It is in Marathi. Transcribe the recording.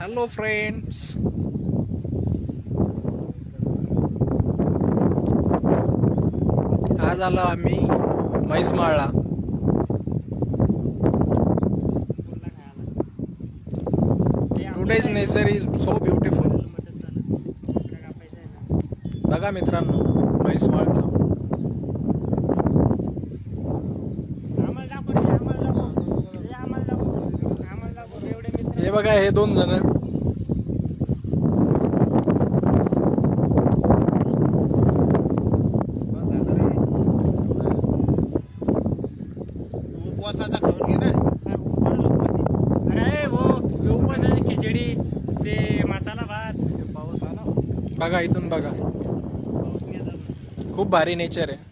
हॅलो फ्रेंड्स, आज आलो आम्ही म्हैसमाळला. Today's nature is so beautiful. बघा मित्रांनो म्हैसमाळचं. हे बघा हे दोन जण खिचडी ते मसाला भात. बघा इथून बघा, खूप भारी नेचर आहे.